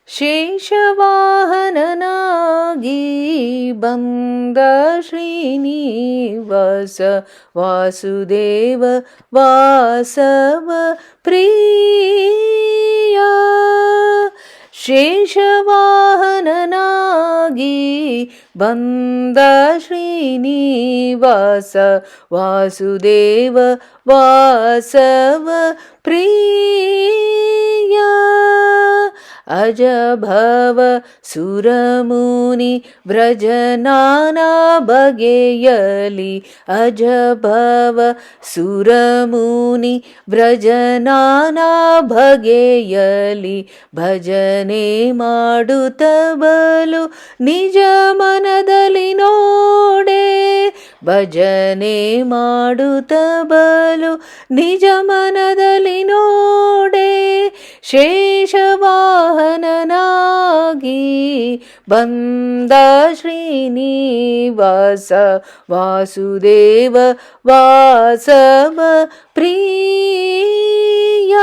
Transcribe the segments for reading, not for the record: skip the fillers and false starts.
ಶೇಷವಾಹನನಾಗಿ ಬಂದ ಶ್ರೀನಿವಾಸ ವಾಸುದೇವ ವಾಸವ ಪ್ರಿಯ. ಶೇಷವಾಹನನಾಗಿ ಬಂದ ಶ್ರೀನಿವಾಸ ವಾಸುದೇವ ವಾಸವ ಪ್ರಿಯ. ಅಜಭವ ಸುರಮುನಿ ವ್ರಜ ನಾನಾ ಬಗೆಯಲಿ ಅಜಭವ ಸುರಮುನಿ ವ್ರಜ ನಾನಾ ಬಗೆಯಲಿ ಭಜನೆ ಮಾಡುತ್ತ ಬಲು ನಿಜ ಮನದಲ್ಲಿ ನೋಡೆ ಭಜನೆ ಮಾಡುತ್ತ ಬಲು ನಿಜ ಮನದಲ್ಲಿ ನೋಡೆ ಶೇಷವಾಹನನಾಗಿ ಬಂದ ಶ್ರೀನಿವಾಸ ವಾಸುದೇವ ವಾಸವ ಪ್ರಿಯ.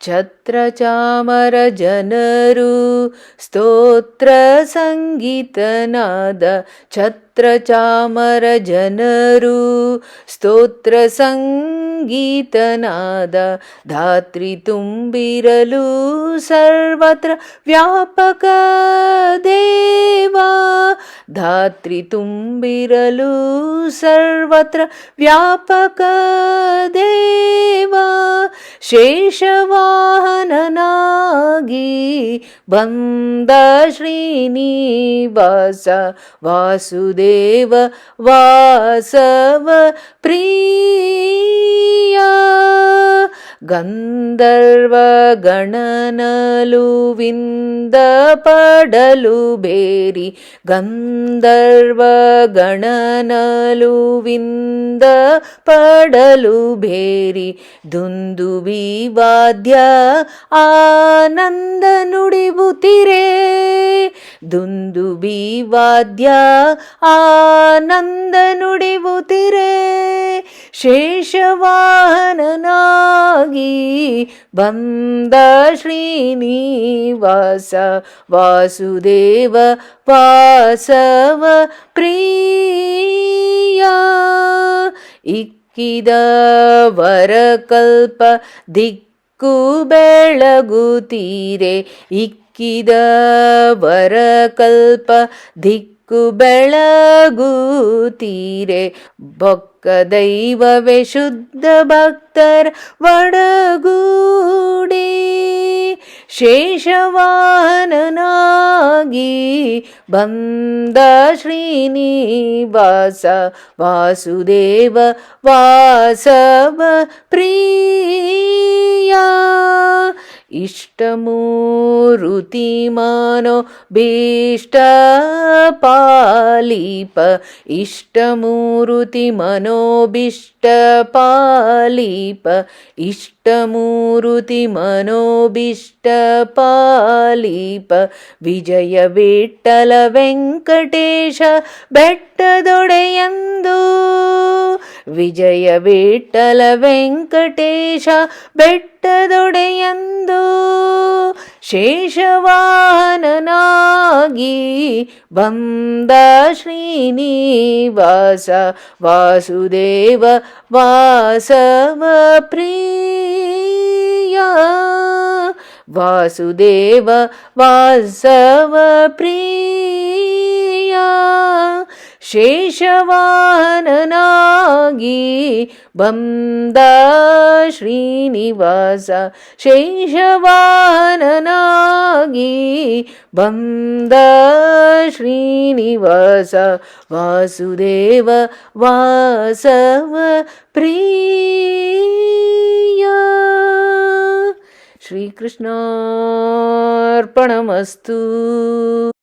ಛತ್ರ ಚಾಮರ ಜನರು ಸ್ತೋತ್ರ ಸಂಗೀತನಾದ ಛತ್ರ ಚಾಮರ ಜನರು ಸ್ತೋತ್ರ ಸಂಗೀತನಾದ ಧಾತ್ರಿ ತುಂಬಿರಲು ಸರ್ವತ್ರ ವ್ಯಾಪಕ ದೇವಾ ಧಾತ್ರಿ ತುಂಬಿರಲು ಸರ್ವತ್ರ ವ್ಯಾಪಕ ದೇವಾ. ಶೇಷವಾಹನನಾಗಿ ಬಂದ ಶ್ರೀನಿವಾಸ ವಾಸುದೇವ ವಾಸವ ಪ್ರಿಯ. ಗಂಧರ್ವ ಗಣನಲು ವಿಂದ ಪಡಲು ಬೇರಿ ಗಂಧರ್ವ ಗಣನಲು ವಿಂದ ಪಡಲು ಬೇರಿ ದುಂದುಬಿ ವಾದ್ಯ ಆನಂದ ನುಡಿಬುತ್ತಿರೆ ದುಂದುಬಿ ವಾದ್ಯ ಆನಂದ ನುಡಿಬುತ್ತಿರೆ. ಶೇಷವಾಹನನಾಗಿ ಬಂದ ಶ್ರೀನಿವಾಸ ವಾಸುದೇವ ವಾಸವ ಪ್ರಿಯ. ಇಕ್ಕಿದ ವರಕಲ್ಪ ದಿಕ್ಕು ಬೆಳಗುತ್ತೀರೆ ಇಕ್ಕಿದ ವರಕಲ್ಪ ದಿಕ್ಕು ಬೆಳಗುತ್ತೀರೆ. ಬೊಕ್ಕ ದೈವವೇ ಶುದ್ಧ ಭಕ್ತರ ಒಡಗೂಡಿ ಶೇಷವಾಹನನಾಗಿ ಬಂದ ಶ್ರೀನಿವಾಸ ವಾಸುದೇವ ವಾಸವ ಪ್ರಿಯ. ಇಷ್ಟಮೂರುತಿ ಮನೋ ಭೀಷ್ಟ ಪಾಲೀಪ ಇಷ್ಟಮೂರುತಿ ಮನೋಭೀಷ್ಟ ಪಾಲೀಪ ಇಷ್ಟಮೂರುತಿ ಮನೋಭೀಷ್ಟ ಪಾಲೀಪ. ವಿಜಯ ವಿಠ್ಠಲ ವೆಂಕಟೇಶ ಬೆಟ್ಟದೊಡೆಯಂದು ವಿಜಯ ವಿಠ್ಠಲ ವೆಂಕಟೇಶ ಬೆಟ್ಟದೊಡೆಯಂದು ಶೇಷವಾಹನನಾಗಿ ಬಂದ ಶ್ರೀನಿವಾಸ ವಾಸುದೇವ ವಾಸವ ಪ್ರಿಯ. ವಾಸುದೇವ ವಾಸವ ಪ್ರಿಯ. ಶೇಷವಾಹನನಾಗಿ ಬಂದ ಶ್ರೀನಿವಾಸ ಶೇಷವಾಹನನಾಗಿ ಬಂದ ಶ್ರೀನಿವಾಸ ವಾಸುದೇವ ವಾಸವ ಪ್ರಿಯ. ಶ್ರೀಕೃಷ್ಣಾರ್ಪಣಮಸ್ತು.